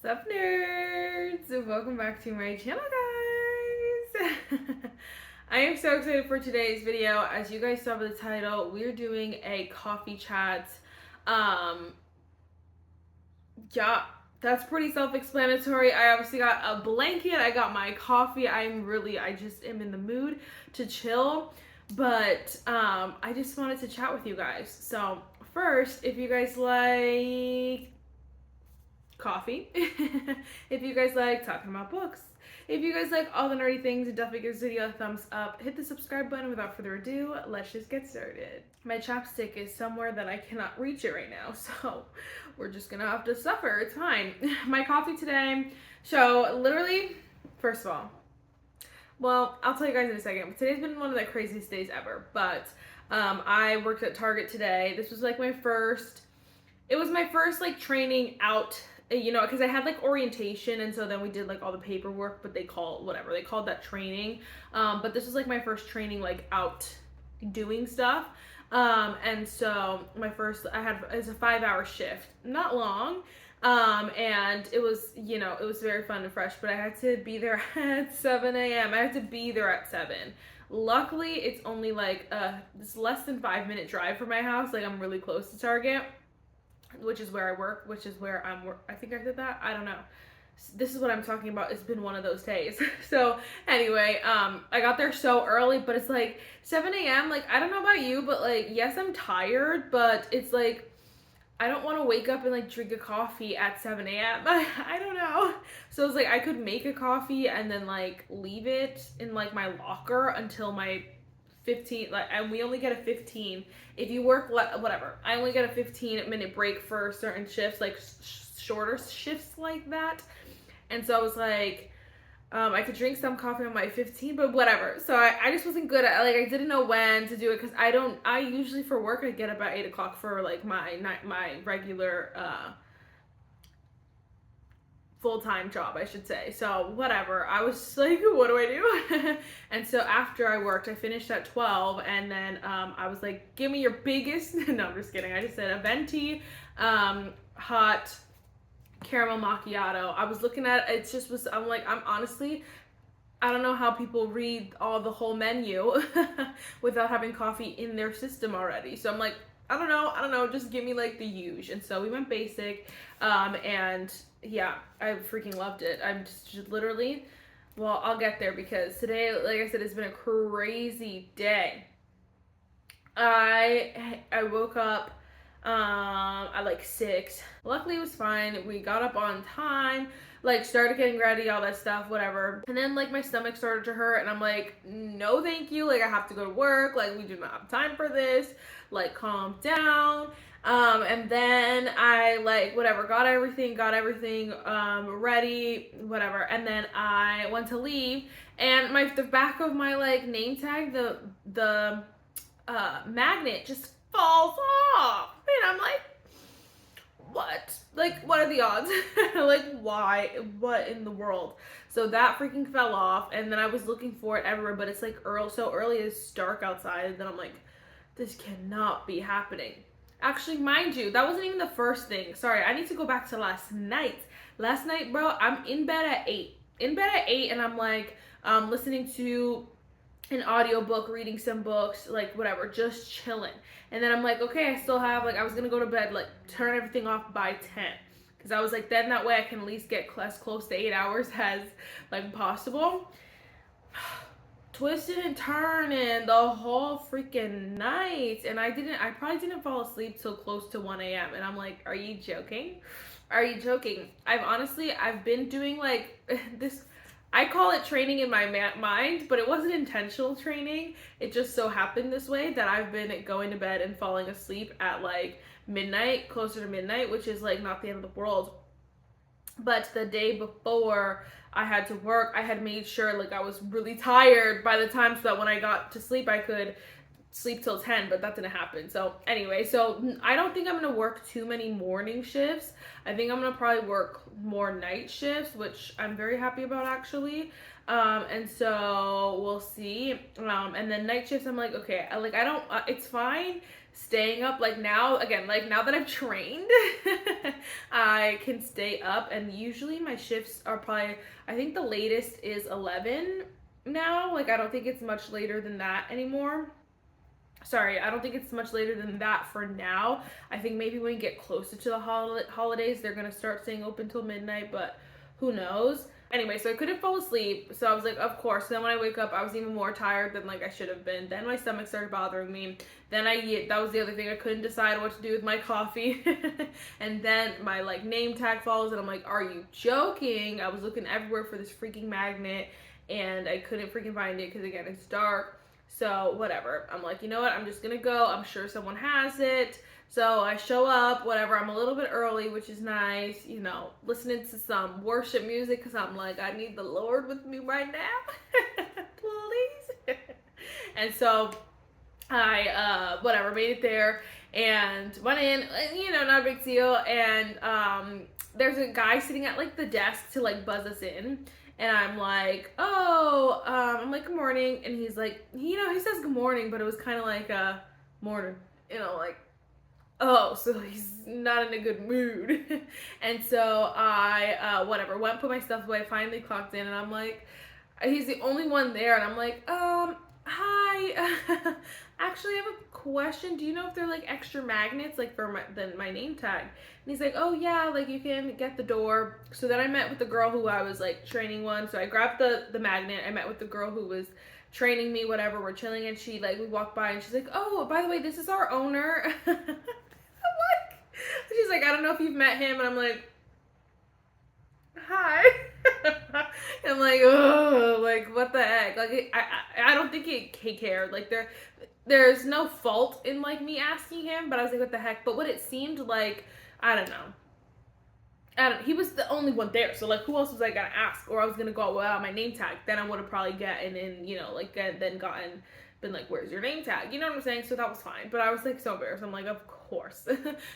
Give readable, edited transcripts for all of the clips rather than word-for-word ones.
What's up, nerds? Welcome back to my channel, guys. I am so excited for today's video. As you guys saw by the title, we're doing a coffee chat. Yeah, that's pretty self-explanatory. I obviously got a blanket, I got my coffee. I just am in the mood to chill, but I just wanted to chat with you guys. So first, if you guys like coffee, if you guys like talking about books, if you guys like all the nerdy things, definitely give this video a thumbs up. Hit the subscribe button. Without further ado, let's just get started. My chapstick is somewhere that I cannot reach it right now, so we're just gonna have to suffer. It's fine. My coffee today, so literally, first of all, well, I'll tell you guys in a second, but today's been one of the craziest days ever, but I worked at Target today. This was like my first like training out, you know, because I had like orientation, and so then we did like all the paperwork, but they called that training. But this was like my first training like out doing stuff. And so it was a 5-hour shift, not long. And it was, you know, it was very fun and fresh, but I had to be there at 7 a.m. I had to be there at 7. Luckily, it's only like it's less than 5-minute drive from my house. Like, I'm really close to Target, which is where I work, which is where I think I did that. I don't know. This is what I'm talking about. It's been one of those days. So anyway, I got there so early, but it's like 7 a.m. Like, I don't know about you, but like, yes, I'm tired, but it's like, I don't want to wake up and like drink a coffee at 7 a.m. I don't know. So it's like, I could make a coffee and then like leave it in like my locker until my 15, like, and we only get a 15 if you work, whatever, I only get a 15-minute break for certain shifts, like shorter shifts like that. And so I was like, I could drink some coffee on my 15, but whatever. So I just wasn't good at, like, I didn't know when to do it, because I usually for work I get up at 8 o'clock for like my regular full-time job, I should say. So whatever, I was like, what do I do? And so after I worked, I finished at 12, and then I was like, give me your biggest no, I'm just kidding. I just said a venti hot caramel macchiato. I was looking at it, just was, I'm like, I'm honestly, I don't know how people read the whole menu without having coffee in their system already. So I'm like, I don't know, just give me like the huge. And so we went basic, and yeah, I freaking loved it. I'm just literally, well, I'll get there, because today, like I said, it's been a crazy day. I woke up at like 6. Luckily it was fine. We got up on time, like started getting ready, all that stuff, whatever. And then like my stomach started to hurt, and I'm like, no thank you, like I have to go to work, like we do not have time for this, like calm down. And then I like whatever, got everything ready, whatever. And then I went to leave, and the back of my like name tag, the magnet just falls off, and I'm like, what? Like, what are the odds? Like, why? What in the world? So that freaking fell off, and then I was looking for it everywhere, but it's like so early, it's dark outside, and then I'm like, this cannot be happening. Actually, mind you, that wasn't even the first thing. Sorry, I need to go back to last night. Last night, bro, I'm in bed at 8. And I'm like, listening to an audiobook, reading some books, like whatever, just chilling. And then I'm like, okay, I still have, like, I was gonna go to bed, like turn everything off by 10, because I was like, then that way I can at least get as close to 8 hours as like possible. Twisted and turning the whole freaking night, and I probably didn't fall asleep till close to 1 a.m. and I'm like, are you joking? I've been doing like this, I call it training in my mind, but it wasn't intentional training. It just so happened this way that I've been going to bed and falling asleep at like midnight, closer to midnight, which is like not the end of the world. But the day before I had to work, I had made sure like I was really tired by the time, so that when I got to sleep, I could sleep till 10, but that didn't happen. So anyway, so I don't think I'm gonna work too many morning shifts. I think I'm gonna probably work more night shifts, which I'm very happy about, actually. And so we'll see. And then night shifts, I'm like, okay, I don't, it's fine staying up, like now, again, like now that I've trained, I can stay up, and usually my shifts are probably, I think the latest is 11 now. Like I don't think it's much later than that anymore. Sorry, I don't think it's much later than that for now. I think maybe when we get closer to the holidays, they're gonna start staying open till midnight, but who knows? Anyway, so I couldn't fall asleep, so I was like, of course. Then when I wake up, I was even more tired than like I should have been. Then my stomach started bothering me. Then that was the other thing, I couldn't decide what to do with my coffee. And then my like name tag falls, and I'm like, are you joking? I was looking everywhere for this freaking magnet, and I couldn't freaking find it because again, it's dark. So whatever, I'm like, you know what, I'm just gonna go, I'm sure someone has it. So I show up, whatever, I'm a little bit early, which is nice, you know, listening to some worship music, because I'm like, I need the Lord with me right now, please. And so I, whatever, made it there, and went in, you know, not a big deal, and there's a guy sitting at, like, the desk to, like, buzz us in, and I'm like, oh, I'm like, good morning, and he's like, you know, he says good morning, but it was kind of like, morning, you know, like, oh, so he's not in a good mood. And so I, whatever, went, put my stuff away, finally clocked in, and I'm like, he's the only one there, and I'm like, hi, actually I have a question. Do you know if they're like extra magnets, like for my name tag? And he's like, oh yeah, like you can get the door. So then I met with the girl who I was like training one. So I grabbed the magnet. I met with the girl who was training me, whatever, we're chilling, and she like, we walked by and she's like, oh, by the way, this is our owner. She's like, I don't know if you've met him, and I'm like, hi. And I'm like, oh, like what the heck? Like I don't think he cared. Like there's no fault in like me asking him, but I was like, what the heck? But what it seemed like, I don't know. He was the only one there, so like who else was I gonna ask? Or I was gonna go without my name tag. Then I would have probably gotten in, you know, like then been like, where's your name tag? You know what I'm saying? So that was fine. But I was like so embarrassed. I'm like, of course,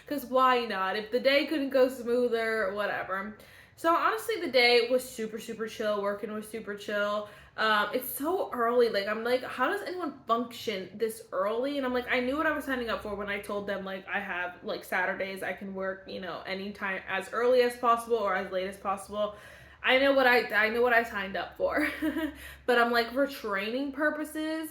because why not? If the day couldn't go smoother or whatever. So honestly, the day was super chill. Working was super chill. It's so early. Like I'm like, how does anyone function this early? And I'm like, I knew what I was signing up for when I told them like I have like Saturdays I can work, you know, anytime as early as possible or as late as possible. I know what I signed up for. But I'm like, for training purposes,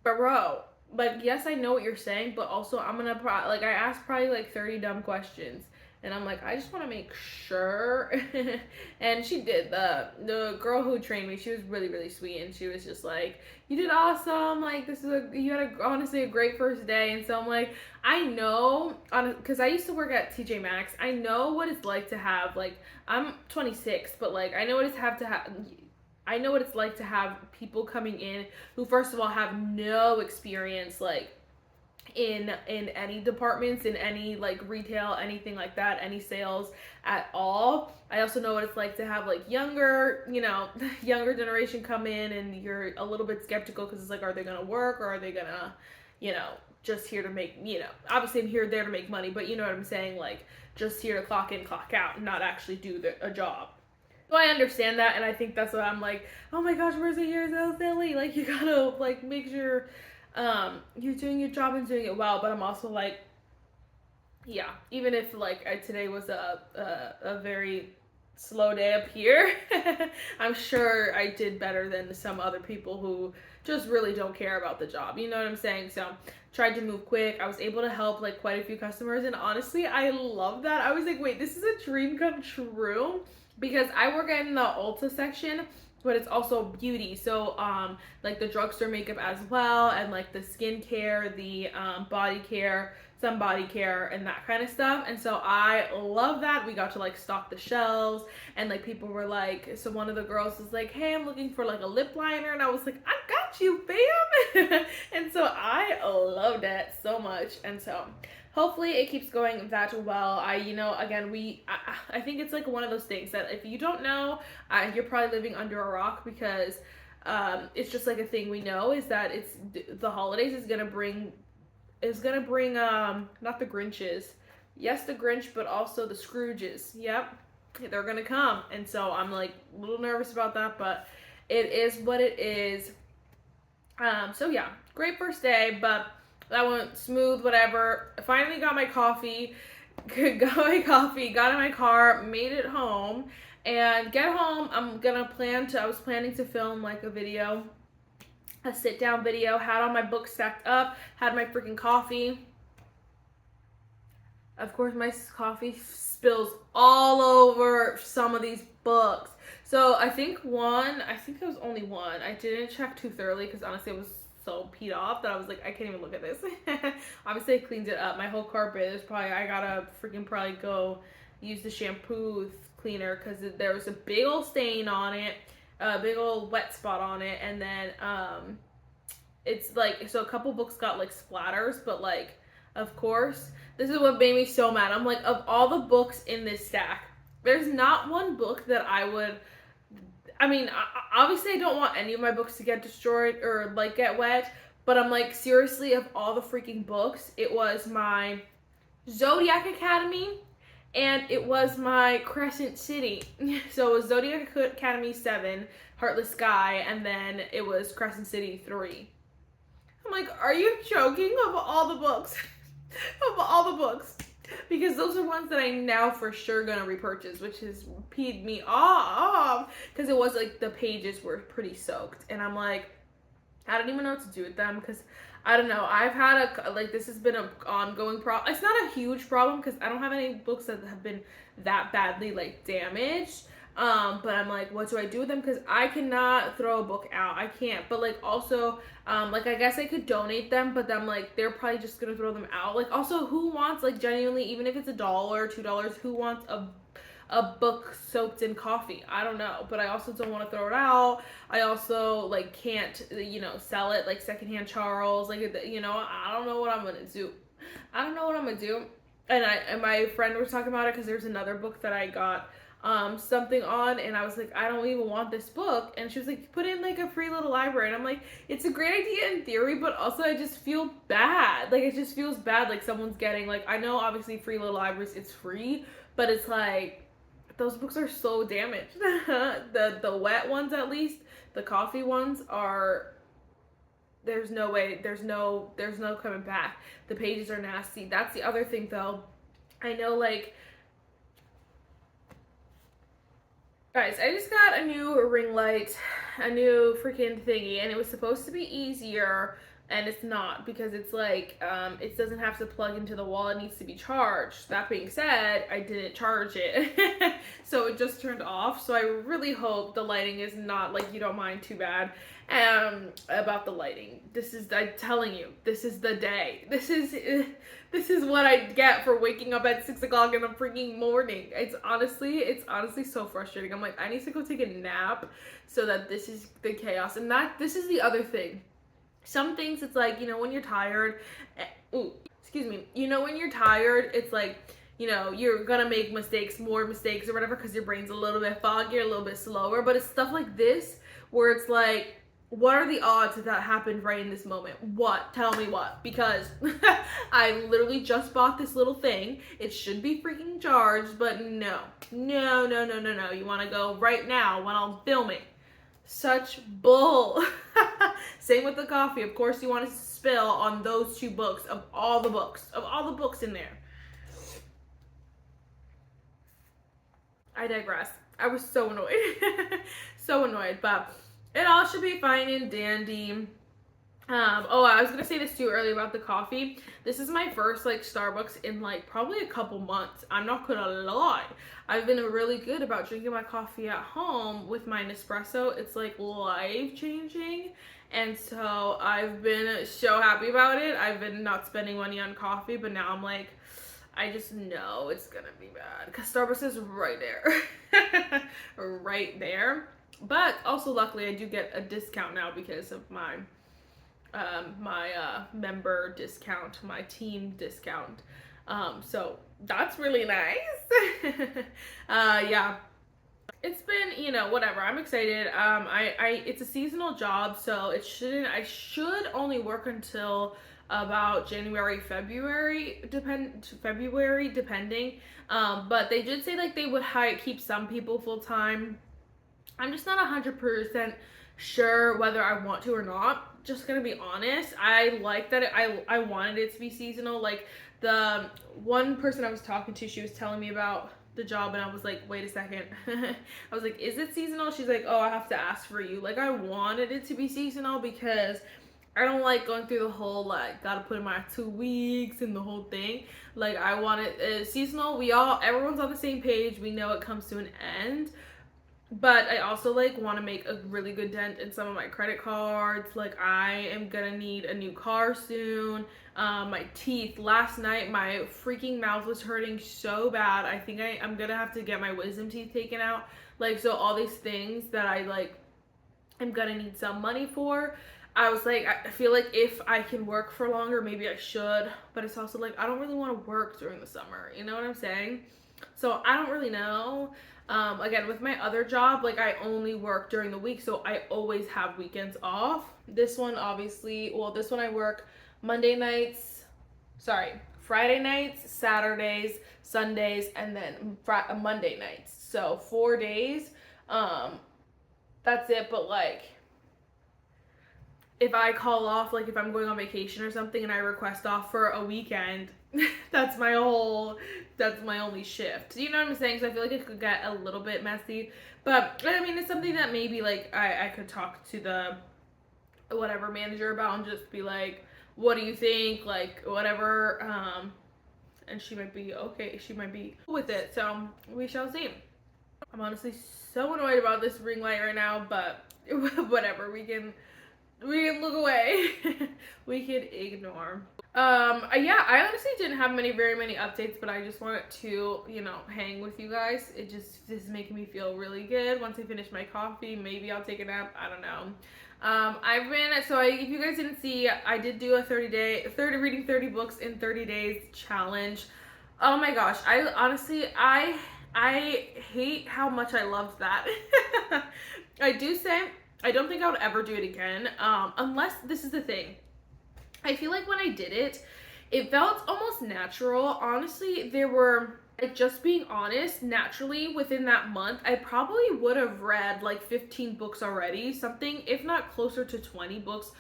bro, like yes, I know what you're saying, but also I'm gonna I asked probably like 30 dumb questions. And I'm like, I just want to make sure. And she did. The girl who trained me, she was really sweet, and she was just like, you did awesome, like you had honestly a great first day. And so I'm like, I know, because I used to work at TJ Maxx, I know what it's like to have, like, I'm 26, but like I know what it's like to have people coming in who first of all have no experience like in any departments, in any like retail, anything like that, any sales at all. I also know what it's like to have like younger generation come in, and you're a little bit skeptical because it's like, are they gonna work, or are they gonna, you know, just here to make, you know, obviously I'm there to make money, but you know what I'm saying, like just here to clock in, clock out, and not actually do a job. So I understand that, and I think that's what I'm like, oh my gosh, Marissa, you're so silly, like you gotta like make sure you're doing your job and doing it well. But I'm also like, yeah, even if like today was a very slow day up here, I'm sure I did better than some other people who just really don't care about the job, you know what I'm saying? So tried to move quick. I was able to help like quite a few customers, and honestly I love that. I was like, wait, this is a dream come true, because I work in the Ulta section, but it's also beauty. So like the drugstore makeup as well, and like the skincare, the body care, some body care, and that kind of stuff. And so I love that. We got to like stock the shelves, and like people were like, so one of the girls was like, hey, I'm looking for like a lip liner, and I was like, I got you, fam. And so I loved it so much. And so hopefully it keeps going that well. I think it's like one of those things that if you don't know, you're probably living under a rock, because it's just like a thing we know, is that it's the holidays is gonna bring not the Grinches, yes, the Grinch, but also the Scrooges. Yep, they're gonna come. And so I'm like a little nervous about that, but it is what it is. So yeah, great first day, but That went smooth, whatever. I finally got my coffee, got in my car, made it home, and get home. I was planning to film like a video, a sit down video, had all my books stacked up, had my freaking coffee. Of course, my coffee spills all over some of these books. So I think it was only one. I didn't check too thoroughly because honestly I was so peed off that I was like, I can't even look at this. Obviously I cleaned it up. My whole carpet is I gotta freaking probably go use the shampoo cleaner because there was a big old stain on it, a big old wet spot on it, and then it's like, so a couple books got like splatters, but like, of course, this is what made me so mad. I'm like, of all the books in this stack, there's not one book that obviously I don't want any of my books to get destroyed or like get wet, but I'm like, seriously, of all the freaking books, it was my Zodiac Academy and it was my Crescent City. So it was Zodiac Academy 7, Heartless Sky, and then it was Crescent City 3. I'm like, are you joking? Of all the books? Of all the books. Because those are ones that I now for sure gonna repurchase, which has peed me off. Because it was like the pages were pretty soaked. And I'm like, I don't even know what to do with them because I don't know. I've had this has been an ongoing problem. It's not a huge problem because I don't have any books that have been that badly like damaged. But I'm like, what do I do with them? Because I cannot throw a book out. I can't. But like also, like I guess I could donate them, but then like they're probably just gonna throw them out. Like also, who wants like genuinely, even if it's $1 or $2, who wants a book soaked in coffee? I don't know, but I also don't want to throw it out. I also like can't, sell it like secondhand Charles. Like, I don't know what I'm gonna do. I don't know what I'm gonna do. And my friend was talking about it because there's another book that I got something on, and I was like, I don't even want this book, and she was like, put in like a free little library, and I'm like, it's a great idea in theory, but also I just feel bad. Like it just feels bad like someone's getting, like, I know obviously free little libraries, it's free, but it's like those books are so damaged. The wet ones, at least the coffee ones, are, there's no way, there's no coming back. The pages are nasty. That's the other thing though. I know, like, guys, I just got a new ring light, a new freaking thingy, and it was supposed to be easier, and it's not, because it's like, it doesn't have to plug into the wall, it needs to be charged. That being said, I didn't charge it, so it just turned off, so I really hope the lighting is not, like, you don't mind too bad, about the lighting. I'm telling you, this is the day. This is what I get for waking up at 6 o'clock in the freaking morning. It's honestly so frustrating. I'm like, I need to go take a nap so that this is the chaos. And this is the other thing. Some things, it's like, when you're tired, when you're tired, it's like, you're gonna make more mistakes or whatever because your brain's a little bit foggy, a little bit slower. But it's stuff like this where it's like, what are the odds that happened right in this moment? What? Tell me what. Because I literally just bought this little thing. It should be freaking charged, but no. You want to go right now when I'm filming. Such bull. Same with the coffee. Of course you want to spill on those 2 books of all the books in there. I digress. I was so annoyed. So annoyed, but it all should be fine and dandy. I was gonna say this too earlier about the coffee. This is my first like Starbucks in like probably a couple months. I'm not gonna lie. I've been really good about drinking my coffee at home with my Nespresso. It's like life changing. And so I've been so happy about it. I've been not spending money on coffee, but now I'm like, I just know it's gonna be bad because Starbucks is right there. Right there. But also luckily I do get a discount now because of my member discount, my team discount. So that's really nice. Yeah. It's been, whatever. I'm excited. It's a seasonal job, so I should only work until about January, February, depending. But they did say like they would keep some people full time. I'm just not 100% sure whether I want to or not. Just gonna be honest. I like that I wanted it to be seasonal. Like the one person I was talking to, she was telling me about the job, and I was like, wait a second. I was like, is it seasonal? She's like, oh, I have to ask for you. Like I wanted it to be seasonal because I don't like going through the whole like gotta put in my 2 weeks and the whole thing. Like I want it seasonal. Everyone's on the same page. We know it comes to an end. But I also like want to make a really good dent in some of my credit cards. Like I am gonna need a new car soon. My teeth. Last night my freaking mouth was hurting so bad. I think I'm gonna have to get my wisdom teeth taken out. Like so all these things that I like am gonna need some money for. I was like, I feel like if I can work for longer, maybe I should. But it's also like, I don't really want to work during the summer. You know what I'm saying? So I don't really know. Again, with my other job, like I only work during the week. So I always have weekends off. This one, obviously, well, this one I work Friday nights, Saturdays, Sundays, and then Monday nights. So 4 days. That's it. But like, if I call off, like if I'm going on vacation or something and I request off for a weekend, that's my only shift. You know what I'm saying? So I feel like it could get a little bit messy. But I mean, it's something that maybe like I could talk to the whatever manager about and just be like, what do you think? Like whatever. And she might be okay. She might be cool with it. So we shall see. I'm honestly so annoyed about this ring light right now, but whatever. We can look away. We could ignore. Yeah, I honestly didn't have very many updates, but I just wanted to, you know, hang with you guys. This is making me feel really good. Once I finish my coffee, maybe I'll take a nap. I don't know. If you guys didn't see, I did do a 30 books in 30 days challenge. Oh my gosh, I hate how much I loved that. I do say, I don't think I would ever do it again, unless, this is the thing, I feel like when I did it, it felt almost natural. Honestly, there were, like, just being honest, naturally within that month, I probably would have read like 15 books already, something, if not closer to 20 books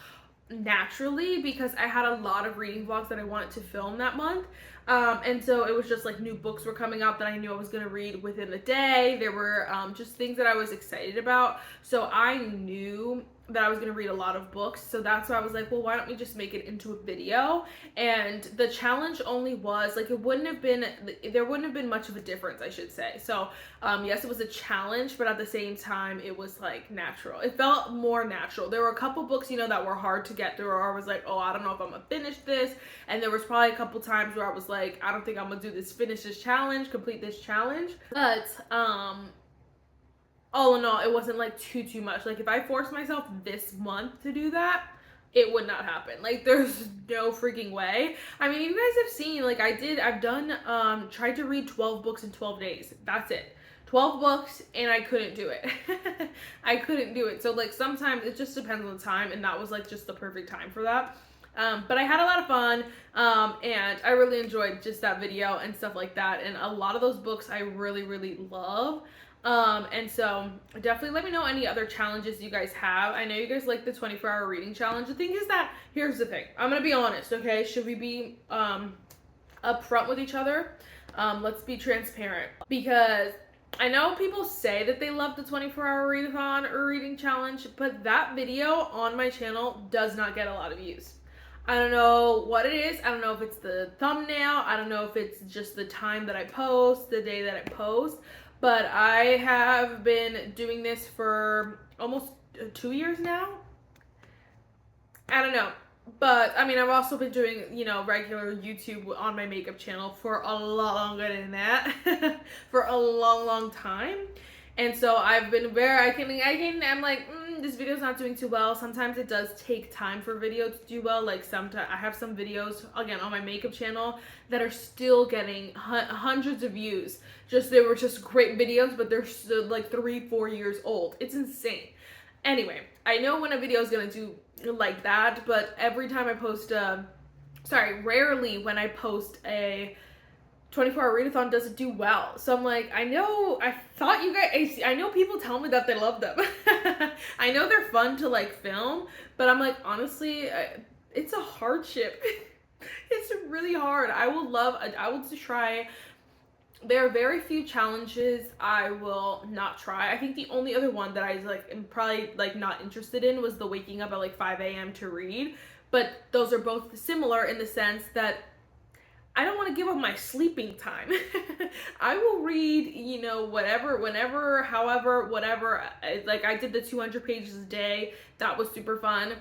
naturally, because I had a lot of reading vlogs that I wanted to film that month. And so it was just like new books were coming out that I knew I was going to read within the day. There were just things that I was excited about. So I knew that I was going to read a lot of books. So that's why I was like, well, why don't we just make it into a video? And the challenge only was like, there wouldn't have been much of a difference, I should say. So yes, it was a challenge, but at the same time, it was like natural. It felt more natural. There were a couple books, you know, that were hard to get through, or I was like, oh, I don't know if I'm gonna finish this. And there was probably a couple times where I was like, I don't think I'm gonna finish this challenge, complete this challenge. But all in all, it wasn't like too much. Like if I forced myself this month to do that, it would not happen. Like there's no freaking way. I mean, you guys have seen, like I've done, tried to read 12 books in 12 days. That's it. 12 books and I couldn't do it. I couldn't do it. So like sometimes it just depends on the time, and that was like just the perfect time for that. But I had a lot of fun, and I really enjoyed just that video and stuff like that. And a lot of those books I really love. And so definitely let me know any other challenges you guys have. I know you guys like the 24-hour reading challenge. The thing is that, here's the thing. I'm gonna be honest, okay? Should we be upfront with each other? Let's be transparent, because I know people say that they love the 24-hour readathon or reading challenge, but that video on my channel does not get a lot of views. I don't know what it is. I don't know if it's the thumbnail. I don't know if it's just the time that I post, the day that I post. But I have been doing this for almost 2 years now. I don't know. But, I mean, I've also been doing, you know, regular YouTube on my makeup channel for a lot longer than that. For a long time. And so I've been I'm like, this video's not doing too well. Sometimes it does take time for video to do well. Like sometimes I have some videos, again, on my makeup channel that are still getting hundreds of views. They were just great videos, but they're still like 3-4 years old. It's insane. Anyway, I know when a video is gonna do like that, but every time I post rarely when I post a 24-hour readathon doesn't do well. So I'm like, I know people tell me that they love them. I know they're fun to like film, but I'm like, honestly, it's a hardship. It's really hard. I would try. There are very few challenges I will not try. I think the only other one that I like am probably like not interested in was the waking up at like 5 a.m. to read. But those are both similar in the sense that I don't want to give up my sleeping time. I will read, you know, whatever, whenever, however, whatever. Like I did the 200 pages a day. That was super fun.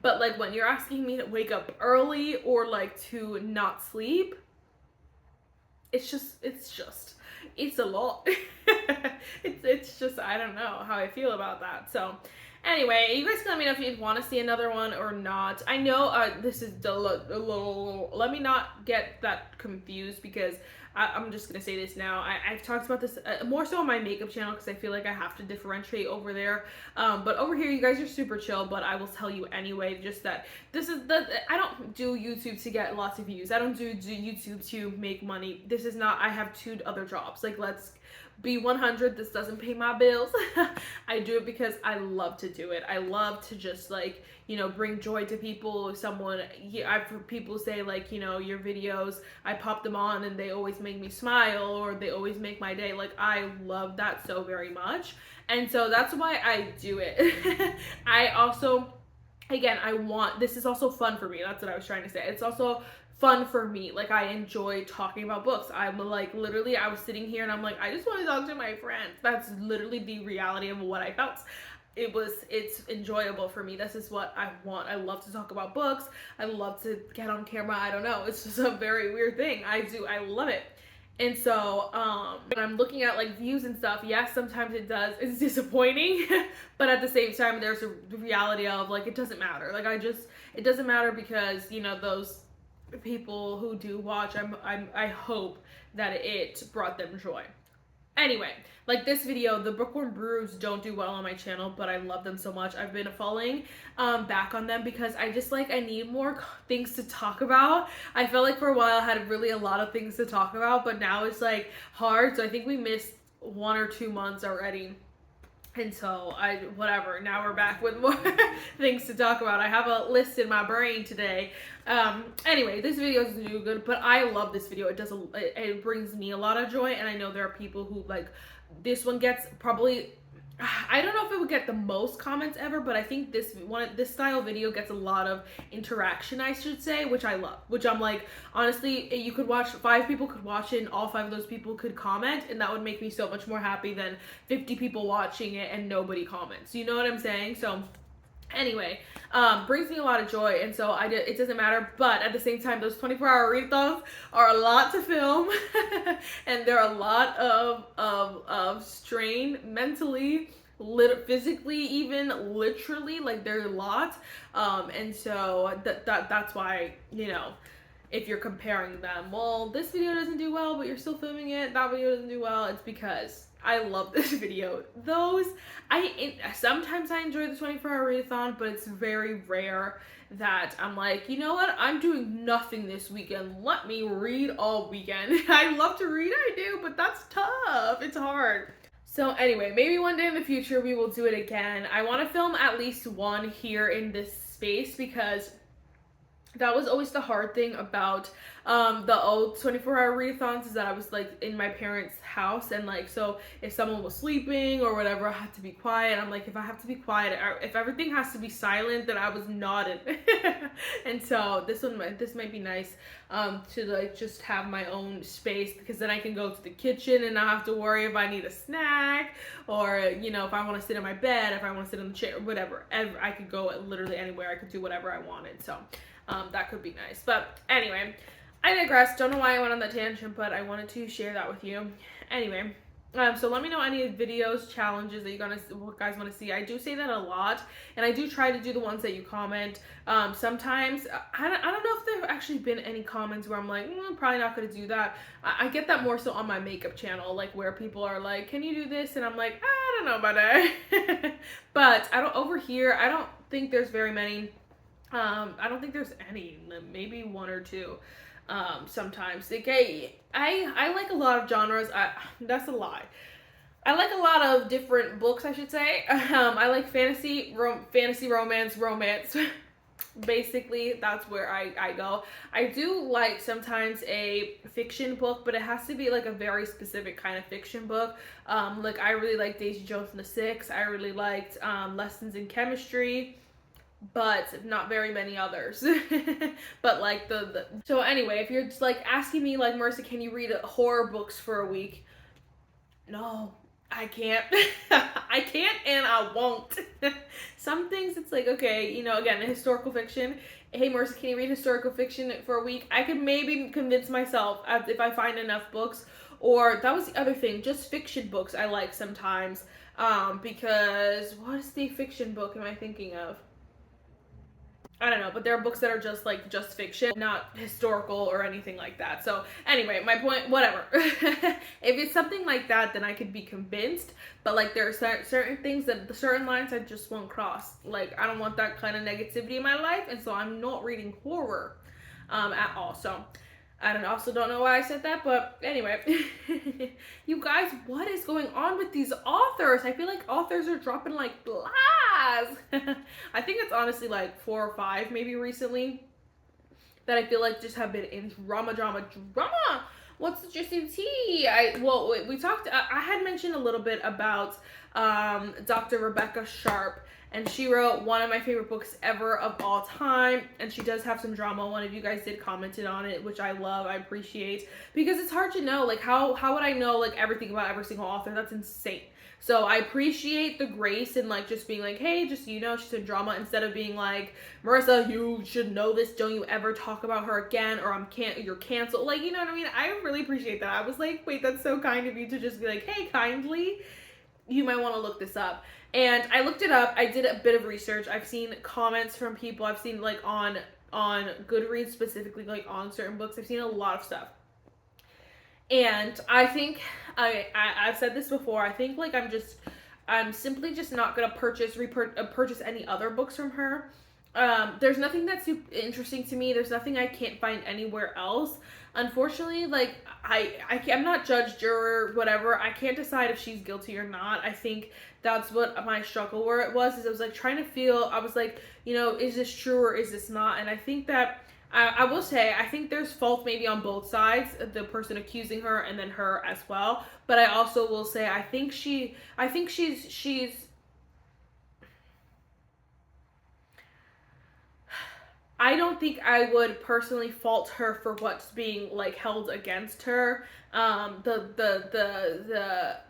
But like when you're asking me to wake up early or like to not sleep, it's a lot. it's just, I don't know how I feel about that. So anyway, you guys can let me know if you want to see another one or not. I know this is let me not get that confused because I'm just gonna say this now. I've talked about this more so on my makeup channel because I feel like I have to differentiate over there. But over here, you guys are super chill. But I will tell you anyway, just that I don't do YouTube to get lots of views. I don't do YouTube to make money. This is not. I have 2 other jobs. Like, let's be 100. This doesn't pay my bills. I do it because I love to do it. I love to just like, you know, bring joy to people. I've heard people say like, you know, your videos, I pop them on and they always make me smile or they always make my day. Like, I love that so very much. And so that's why I do it. I also, again, this is also fun for me. That's what I was trying to say. It's also fun for me. Like, I enjoy talking about books. I'm like, literally, I was sitting here and I'm like, I just want to talk to my friends. That's literally the reality of what I felt. It's enjoyable for me. This is what I want. I love to talk about books. I love to get on camera. I don't know. It's just a very weird thing. I love it. And so when I'm looking at like views and stuff, yes, sometimes it's disappointing, but at the same time, there's a reality of like, it doesn't matter. Like, it doesn't matter because, you know, those people who do watch, I hope that it brought them joy. Anyway, like this video, the Bookworm Brews don't do well on my channel, but I love them so much. I've been falling back on them because I need more things to talk about. I felt like for a while I had really a lot of things to talk about, but now it's like hard. So I think we missed 1 or 2 months already. And so whatever, now we're back with more things to talk about. I have a list in my brain today. Anyway, this video doesn't do good, but I love this video. It brings me a lot of joy, and I know there are people who like, this one gets probably, I don't know if it would get the most comments ever, but I think this style video gets a lot of interaction, I should say, which I love. Which I'm like, honestly, you could watch, 5 people could watch it and all 5 of those people could comment, and that would make me so much more happy than 50 people watching it and nobody comments. You know what I'm saying? So anyway, brings me a lot of joy, and so it doesn't matter. But at the same time, those 24-hour readathons are a lot to film, and they're a lot of strain mentally, physically, even literally. Like, they're a lot, and so that's why, you know, if you're comparing them, well, this video doesn't do well, but you're still filming it, that video doesn't do well, it's because I love this video. Sometimes I enjoy the 24-hour readathon, but it's very rare that I'm like, you know what, I'm doing nothing this weekend, let me read all weekend. I love to read, I do, but that's tough, it's hard. So anyway, maybe one day in the future we will do it again. I want to film at least one here in this space because that was always the hard thing about the old 24-hour readathons, is that I was like in my parents' house, and like, so if someone was sleeping or whatever, I had to be quiet. I'm like, if I have to be quiet, if everything has to be silent, then I was not in. And so this might be nice to like just have my own space, because then I can go to the kitchen and not have to worry if I need a snack, or, you know, if I want to sit in my bed, if I want to sit in the chair, whatever. I could go literally anywhere. I could do whatever I wanted. So that could be nice. But anyway, I digress. Don't know why I went on that tangent, but I wanted to share that with you. Anyway, so let me know any videos, challenges that you guys want to see. I do say that a lot, and I do try to do the ones that you comment. Sometimes, I don't know if there have actually been any comments where I'm like, I'm probably not going to do that. I get that more so on my makeup channel, like where people are like, can you do this? And I'm like, I don't know about that. But over here, I don't think there's very many. I don't think there's any, maybe 1 or 2. sometimes. Like, I like a lot of genres. That's a lie. I like a lot of different books, I should say. I like fantasy, romance. Basically, that's where I go. I do like sometimes a fiction book, but it has to be like a very specific kind of fiction book. Like I really like Daisy Jones and the Six. I really liked Lessons in Chemistry, but not very many others. But like so anyway, if you're just like asking me like, Marissa, can you read horror books for a week? No, I can't. I can't and I won't. Some things it's like, okay, you know, again, historical fiction. Hey, Marissa, can you read historical fiction for a week? I could maybe convince myself if I find enough books. Or that was the other thing, just fiction books I like sometimes. Because what is the fiction book am I thinking of? I don't know, but there are books that are just fiction, not historical or anything like that. So anyway, my point, whatever. If it's something like that, then I could be convinced. But like there are certain things certain lines I just won't cross. Like I don't want that kind of negativity in my life, and so I'm not reading horror at all. So I also don't know why I said that, but anyway. You guys, what is going on with these authors? I feel like authors are dropping like flies. I think it's honestly like 4 or 5 maybe recently that I feel like just have been in drama. What's the juicy tea? We talked, I had mentioned a little bit about Dr. Rebecca Sharp, and she wrote one of my favorite books ever of all time, and she does have some drama. One of you guys did commented on it, which I love, I appreciate, because it's hard to know, like, how would I know, like, everything about every single author? That's insane. So I appreciate the grace and, like, just being like, hey, just, you know, she's in drama, instead of being like, Marissa, you should know this, don't you ever talk about her again, or you're canceled. Like, you know what I mean? I really appreciate that. I was like, wait, that's so kind of you to just be like, hey, kindly, you might want to look this up. And I looked it up. I did a bit of research. I've seen comments from people. I've seen like on Goodreads specifically, like on certain books. I've seen a lot of stuff. And I think I've said this before. I think like I'm simply just not gonna purchase any other books from her. There's nothing that's super interesting to me. There's nothing I can't find anywhere else. Unfortunately, like I'm not judge, juror, whatever. I can't decide if she's guilty or not. I think that's what my struggle was. I was like trying to feel. I was like, you know, is this true or is this not? And I think that I will say I think there's fault maybe on both sides, the person accusing her and then her as well. But I also will say I think she's. I don't think I would personally fault her for what's being like held against her. The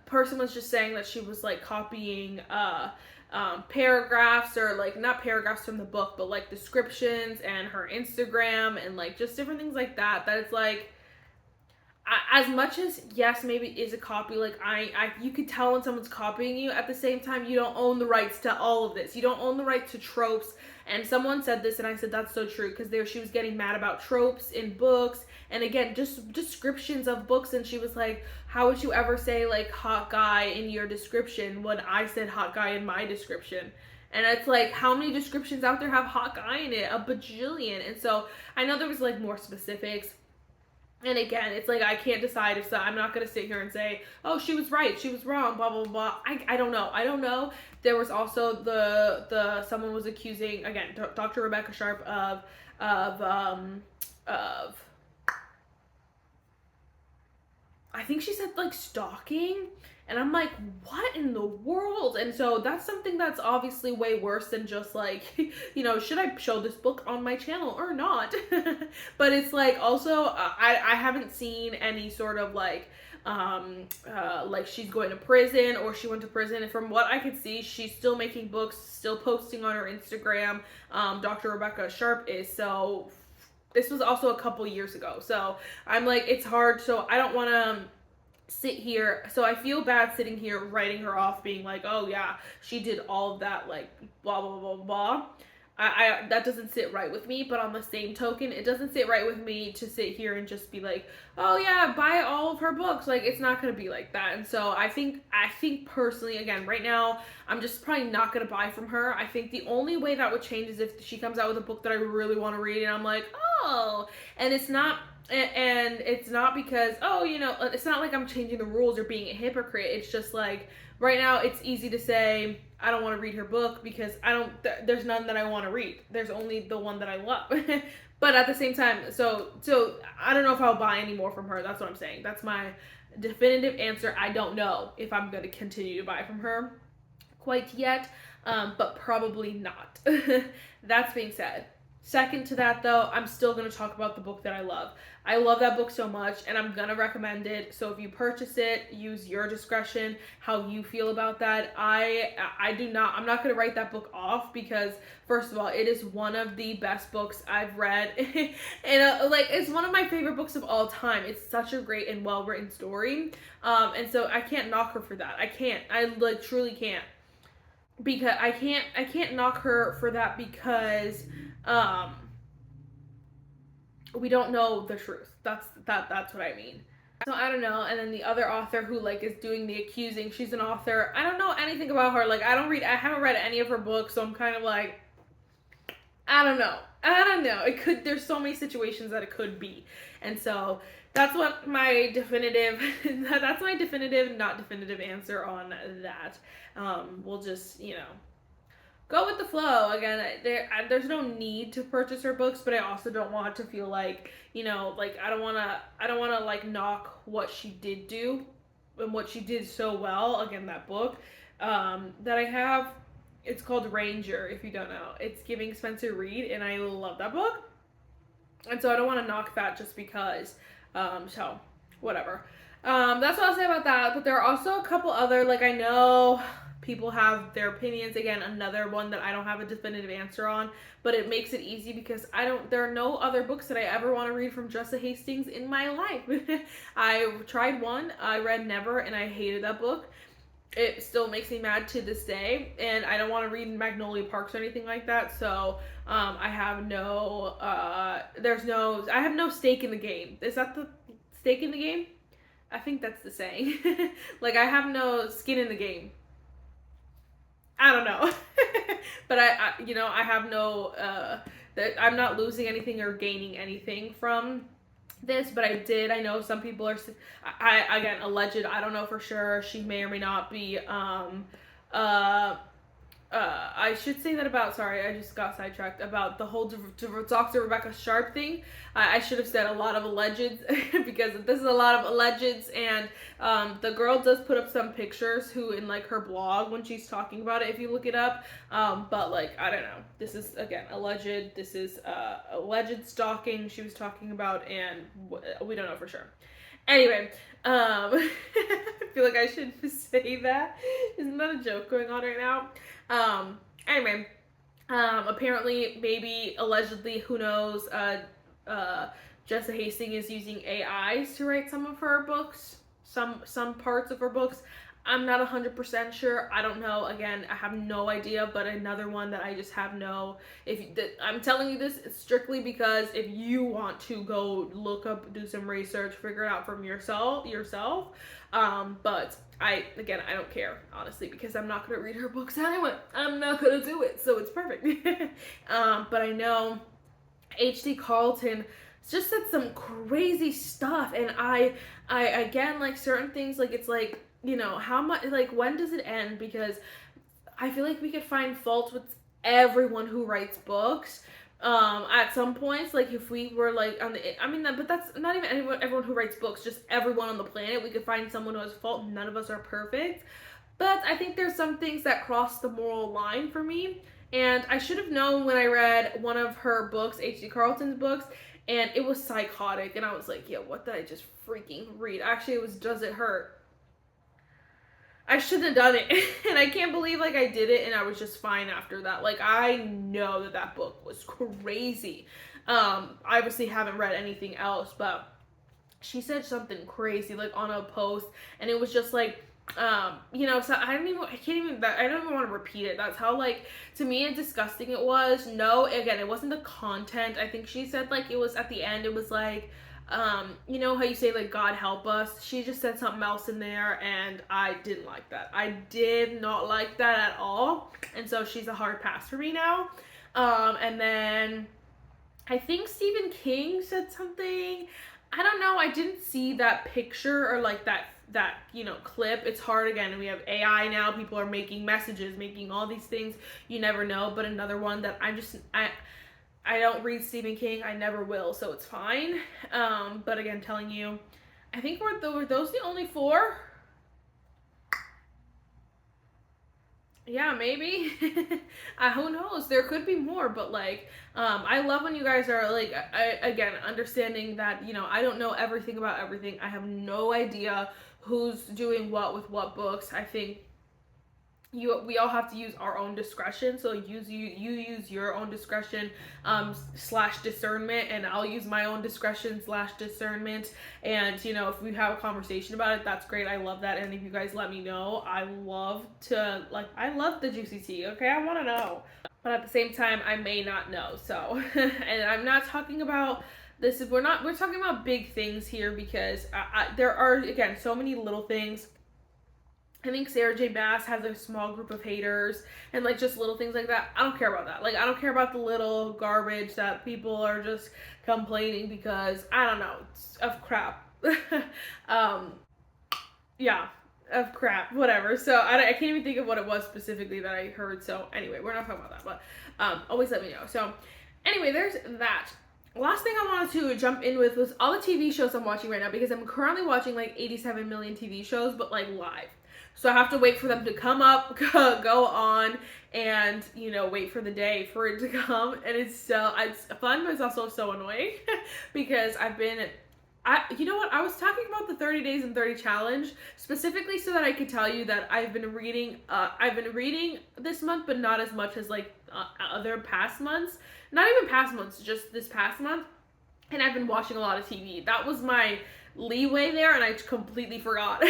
person was just saying that she was like copying paragraphs, or like not paragraphs from the book, but like descriptions and her Instagram and like just different things like that. That it's like, as much as yes, maybe it is a copy, like you could tell when someone's copying you. At the same time, you don't own the rights to all of this. You don't own the right to tropes. And someone said this, and I said that's so true, because she was getting mad about tropes in books, and again, just descriptions of books, and she was like, how would you ever say like hot guy in your description when I said hot guy in my description? And it's like, how many descriptions out there have hot guy in it? A bajillion. And so I know there was like more specifics. And again, it's like I can't decide if I'm not going to sit here and say, oh, she was right, she was wrong, blah, blah, blah. I don't know. There was also someone was accusing, again, Dr. Rebecca Sharp of I think she said like stalking. And I'm like, what in the world? And so that's something that's obviously way worse than just like, you know, should I show this book on my channel or not? But it's like also, I haven't seen any sort of like she's going to prison or she went to prison. And from what I could see, she's still making books, still posting on her Instagram. Dr. Rebecca Sharp is. So this was also a couple years ago. So I'm like, it's hard. So I don't want to sit here, so I feel bad sitting here writing her off, being like, oh yeah, she did all of that, like blah blah blah blah. I that doesn't sit right with me. But on the same token, it doesn't sit right with me to sit here and just be like, oh yeah, buy all of her books. Like, it's not gonna be like that. And so I think personally, again, right now, I'm just probably not gonna buy from her. I think the only way that would change is if she comes out with a book that I really want to read and I'm like, oh, and it's not and it's not because, oh, you know, it's not like I'm changing the rules or being a hypocrite. It's just like right now it's easy to say I don't want to read her book because there's none that I want to read. There's only the one that I love. But at the same time, so I don't know if I'll buy any more from her. That's what I'm saying. That's my definitive answer. I don't know if I'm going to continue to buy from her quite yet, but probably not. That's being said, second to that though, I'm still going to talk about the book that I love. I love that book so much, and I'm going to recommend it. So if you purchase it, use your discretion how you feel about that. I'm not going to write that book off because first of all, it is one of the best books I've read. And like, it's one of my favorite books of all time. It's such a great and well-written story. And so I can't knock her for that. I like truly can't. Because I can't knock her for that because we don't know the truth. That's what I mean. So I don't know. And then the other author who like is doing the accusing, she's an author. I don't know anything about her. Like I haven't read any of her books, so I'm kind of like, I don't know. There's so many situations that it could be. And so that's what my definitive, that's my definitive, not definitive answer on that. We'll just, you know, go with the flow. Again, there's no need to purchase her books, but I also don't want to feel like, you know, like I don't want to like knock what she did do and what she did so well. Again, that book that I have, it's called Ranger, if you don't know. It's giving Spencer Reed, and I love that book. And so I don't want to knock that just because. So whatever. That's what I'll say about that. But there are also a couple other, like, I know people have their opinions. Again, another one that I don't have a definitive answer on, but it makes it easy because there are no other books that I ever want to read from Jessa Hastings in my life. I tried one, I read Never, and I hated that book. It still makes me mad to this day, and I don't want to read Magnolia Parks or anything like that, so I have no stake in the game. Is that the stake in the game? I think that's the saying. Like, I have no skin in the game. I don't know. But I have no, I'm not losing anything or gaining anything from this, but I know some people are, again, alleged, I don't know for sure, she may or may not be, I should say that about, sorry, I just got sidetracked, about the whole Dr. Rebecca Sharp thing. I should have said a lot of allegeds because this is a lot of allegeds, and the girl does put up some pictures in like her blog when she's talking about it if you look it up, but like, I don't know, this is again alleged, this is alleged stalking she was talking about, and we don't know for sure. Anyway, I feel like I should say that. Isn't that a joke going on right now? Anyway, apparently, maybe, allegedly, who knows, Jessa Hastings is using AIs to write some of her books, some parts of her books. I'm not 100% sure. I don't know. Again, I have no idea, but another one that I just have I'm telling you this strictly because if you want to go look up, do some research, figure it out from yourself, but I don't care, honestly, because I'm not going to read her books anyway. I'm not going to do it, so it's perfect. But I know H.D. Carlton just said some crazy stuff, and I again, like, certain things, like, it's like, you know, how much, like, when does it end? Because I feel like we could find fault with everyone who writes books. At some points, like, if we were like but that's not even everyone who writes books, just everyone on the planet, we could find someone who has fault. None of us are perfect, but I think there's some things that cross the moral line for me, and I should have known when I read one of her books, H.D. Carlton's books, and it was psychotic, and I was like, yeah, what did I just freaking read? Actually, it was Does It Hurt? I shouldn't have done it, and I can't believe, like, I did it, and I was just fine after that. Like, I know that book was crazy. I obviously haven't read anything else, but she said something crazy, like, on a post, and it was just, like, you know, so I don't even want to repeat it. That's how, like, to me, and disgusting it was. No, again, it wasn't the content. I think she said, like, it was at the end, it was, like, you know how you say, like, God help us? She just said something else in there, and I didn't like that. I did not like that at all, and so she's a hard pass for me now. And then I think Stephen King said something. I don't know. I didn't see that picture or like that clip. It's hard again. We have AI now. People are making messages, making all these things. You never know. But another one that I don't read Stephen King. I never will, so it's fine. But again, telling you, I think were those the only four? Yeah, maybe. Who knows? There could be more, but like, I love when you guys are like, again, understanding that, I don't know everything about everything. I have no idea who's doing what with what books. I think we all have to use our own discretion. So you use your own discretion slash discernment, and I'll use my own discretion slash discernment. And if we have a conversation about it, that's great. I love that. And if you guys let me know, I love the juicy tea. Okay, I want to know, but at the same time, I may not know. So and I'm not talking about this. We're talking about big things here, because there are, again, so many little things. I think Sarah J. Maas has a small group of haters, and like just little things like that. I don't care about that. Like, I don't care about the little garbage that people are just complaining because, I don't know, it's of crap. Yeah, of crap, whatever. So I can't even think of what it was specifically that I heard. So anyway, we're not talking about that, but always let me know. So anyway, there's that. Last thing I wanted to jump in with was all the TV shows I'm watching right now, because I'm currently watching like 87 million TV shows, but like live. So I have to wait for them to come up, go on, and, wait for the day for it to come. And it's fun, but it's also so annoying because you know what? I was talking about the 30 days and 30 challenge specifically so that I could tell you that I've been reading this month, but not as much as like other past months. Not even past months, just this past month. And I've been watching a lot of TV. That was my leeway there, and I completely forgot.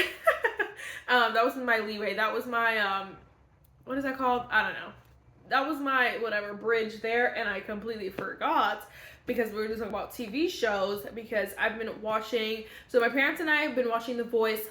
That was my leeway. That was my, what is that called? I don't know. That was my, whatever, bridge there, and I completely forgot because we were just talking about TV shows, because I've been watching, so my parents and I have been watching The Voice.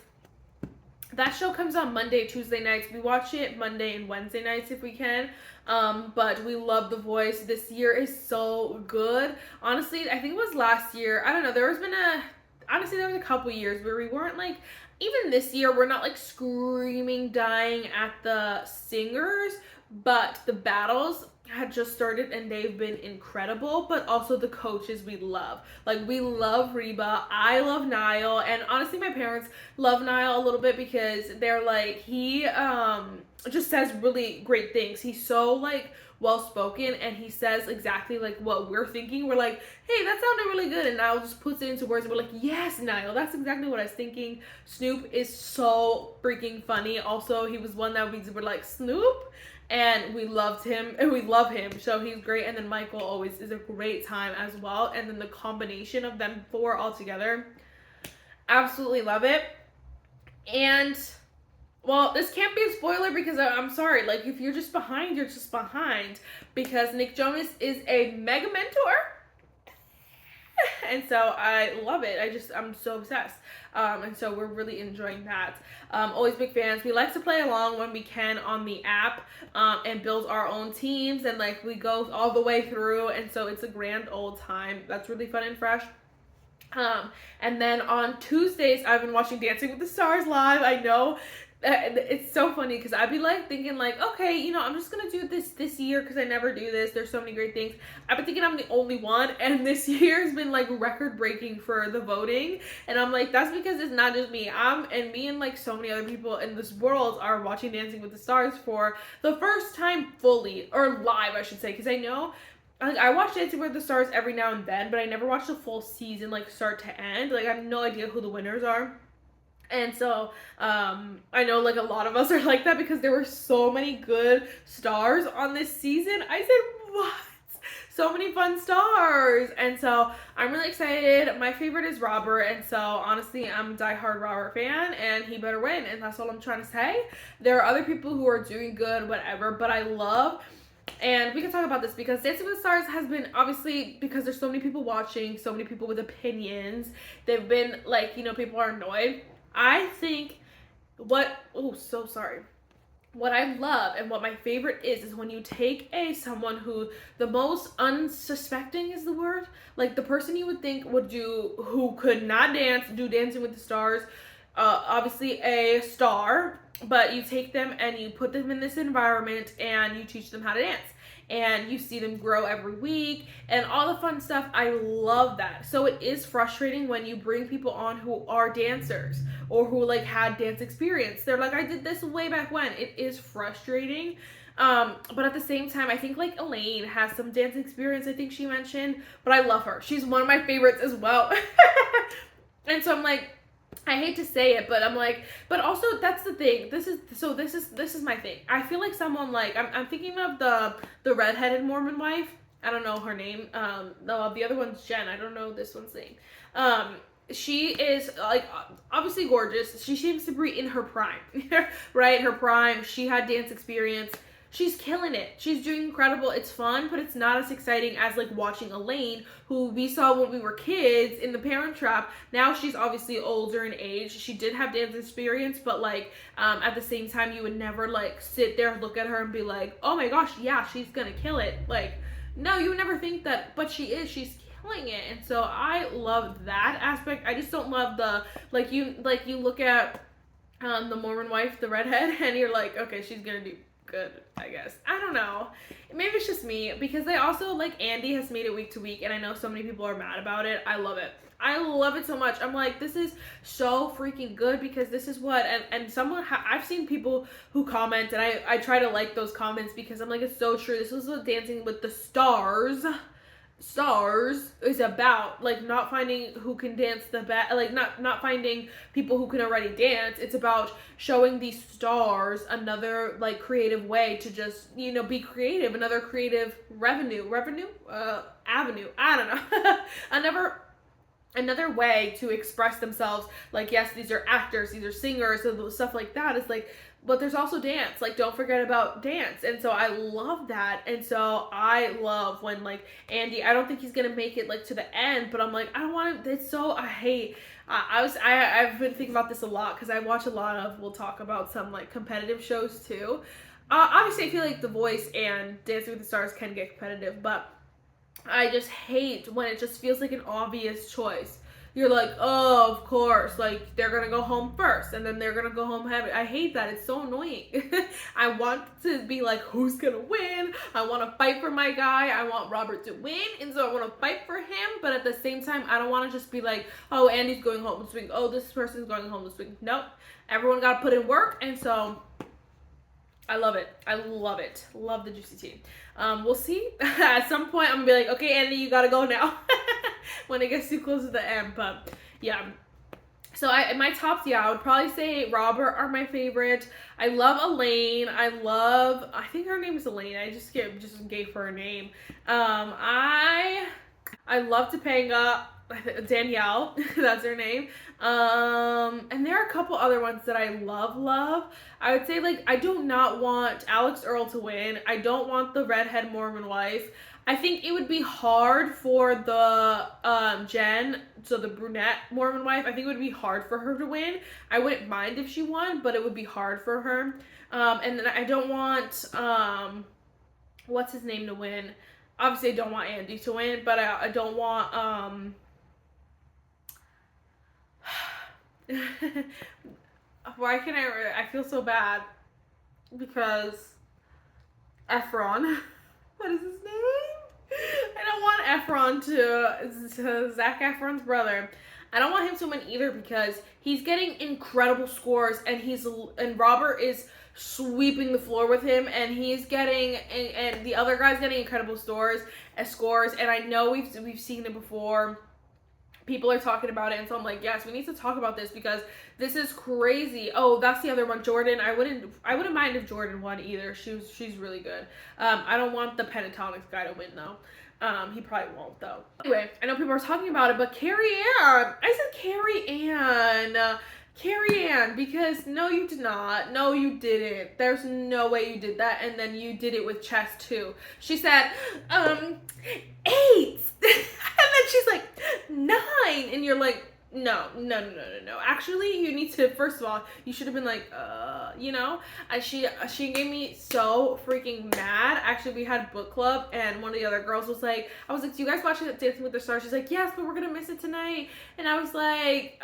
That show comes on Monday, Tuesday nights. We watch it Monday and Wednesday nights if we can. But we love The Voice. This year is so good. Honestly, I think it was last year. I don't know. There was a couple years where we weren't like, even this year, we're not like screaming, dying at the singers, but the battles had just started and they've been incredible. But also the coaches we love. Like, we love Reba. I love Niall. And honestly, my parents love Niall a little bit because they're like, he just says really great things. He's so like well spoken, and he says exactly like what we're thinking. We're like, hey, that sounded really good, and Niall just puts it into words, and we're like, yes, Niall, that's exactly what I was thinking. Snoop is so freaking funny. Also, he was one that we were like, Snoop, and we loved him, and we love him, so he's great. And then Michael always is a great time as well, and then the combination of them four all together, absolutely love it. And well, this can't be a spoiler because I'm sorry. Like, if you're just behind, you're just behind. Because Nick Jonas is a mega mentor. And so I love it. I'm so obsessed. And so we're really enjoying that. Always big fans. We like to play along when we can on the app and build our own teams. And like, we go all the way through. And so it's a grand old time. That's really fun and fresh. And then on Tuesdays, I've been watching Dancing with the Stars live. I know. It's so funny because I'd be like thinking like, okay, I'm just gonna do this year because I never do this. There's so many great things. I've been thinking I'm the only one, and this year has been like record breaking for the voting, and I'm like, that's because it's not just me. Me and like so many other people in this world are watching Dancing with the Stars for the first time fully, or live I should say, because I know I watch Dancing with the Stars every now and then, but I never watch the full season like start to end. Like, I have no idea who the winners are. And so, I know like a lot of us are like that because there were so many good stars on this season. I said, what? So many fun stars. And so I'm really excited. My favorite is Robert. And so honestly, I'm a diehard Robert fan, and he better win. And that's all I'm trying to say. There are other people who are doing good, whatever, but I love, and we can talk about this because Dancing with the Stars has been, obviously, because there's so many people watching, so many people with opinions. They've been like, people are annoyed. I think so sorry. what I love and what my favorite is when you take someone who the most unsuspecting is the word, like the person you would think would do, who could not dance, do Dancing with the Stars, obviously a star, but you take them and you put them in this environment and you teach them how to dance. And you see them grow every week and all the fun stuff. I love that. So it is frustrating when you bring people on who are dancers or who like had dance experience. They're like, I did this way back when. It is frustrating. But at the same time, I think like Elaine has some dance experience, I think she mentioned, but I love her. She's one of my favorites as well. And so I'm like, I hate to say it, but I'm like, but also that's the thing. This is my thing. I feel like someone like I'm thinking of the redheaded Mormon wife. I don't know her name. The other one's Jen. I don't know this one's name. She is like obviously gorgeous. She seems to be in her prime, right? Her prime. She had dance experience. She's killing it. She's doing incredible. It's fun, but it's not as exciting as like watching Elaine, who we saw when we were kids in The Parent Trap. Now she's obviously older in age. She did have dance experience, but like at the same time, you would never like sit there and look at her and be like, oh my gosh, yeah, she's gonna kill it. Like, no, you would never think that, but she is. She's killing it. And so I love that aspect. I just don't love the like you look at the Mormon wife, the redhead, and you're like, okay, she's gonna do good, I guess. I don't know. Maybe it's just me, because they also, like, Andy has made it week to week, and I know so many people are mad about it. I love it. I love it so much. I'm like, this is so freaking good, because this is what, and someone, I've seen people who comment, and I try to like those comments, because I'm like, it's so true. This was what Dancing with the Stars is about, like not finding who can dance the best, like not finding people who can already dance. It's about showing these stars another like creative way to just, you know, be creative, another creative avenue, I don't know. another way to express themselves. Like, yes, these are actors, these are singers, and stuff like that. It's like, but there's also dance. Like, don't forget about dance. And so I love that. And so I love when like Andy, I don't think he's gonna make it like to the end, but I'm like, I don't want to, it's so, I hate, I've been thinking about this a lot, because I watch a lot of, we'll talk about some like competitive shows too. Obviously I feel like The Voice and Dancing with the Stars can get competitive, but I just hate when it just feels like an obvious choice. You're like, oh, of course, like they're gonna go home first and then they're gonna go home heavy. I hate that. It's so annoying. I want to be like, who's gonna win? I want to fight for my guy. I want Robert to win, and so I want to fight for him. But at the same time, I don't want to just be like, oh, Andy's going home this week. Oh, this person's going home this week. Nope. Everyone got to put in work, and so I love it. I love it. Love the juicy tea. We'll see. At some point, I'm gonna be like, okay, Andy, you gotta go now. When it gets too close to the end. But yeah. So my tops, yeah, I would probably say Robert are my favorite. I love Elaine. I think her name is Elaine. I just gave her a name. I love Topanga. Danielle, that's her name. And there are a couple other ones that I love. I would say, like, I do not want Alex Earl to win. I don't want the redhead Mormon wife. I think it would be hard for the Jen, so the brunette Mormon wife. I think it would be hard for her to win. I wouldn't mind if she won, but it would be hard for her. And then I don't want what's his name to win. Obviously, I don't want Andy to win, but I don't want why can I feel so bad because Efron. What is his name? I don't want Efron to Zac Efron's brother. I don't want him to win either, because he's getting incredible scores, and Robert is sweeping the floor with him, and he's getting, and the other guy's getting incredible scores, and I know we've seen it before. People are talking about it, and so I'm like, yes, we need to talk about this, because this is crazy. Oh, that's the other one, Jordan. I wouldn't mind if Jordan won either. She's really good. I don't want the Pentatonics guy to win though. He probably won't though. Anyway, I know people are talking about it, but Carrie Ann. I said Carrie Ann, because no, you did not. No, you didn't. There's no way you did that, and then you did it with chess too. She said, 8. And then she's like, 9. And you're like, No. Actually, you need to, first of all, you should have been like, you know? She gave me so freaking mad. Actually, we had book club, and one of the other girls was like, I was like, do you guys watch Dancing with the Stars? She's like, yes, but we're gonna miss it tonight. And I was like,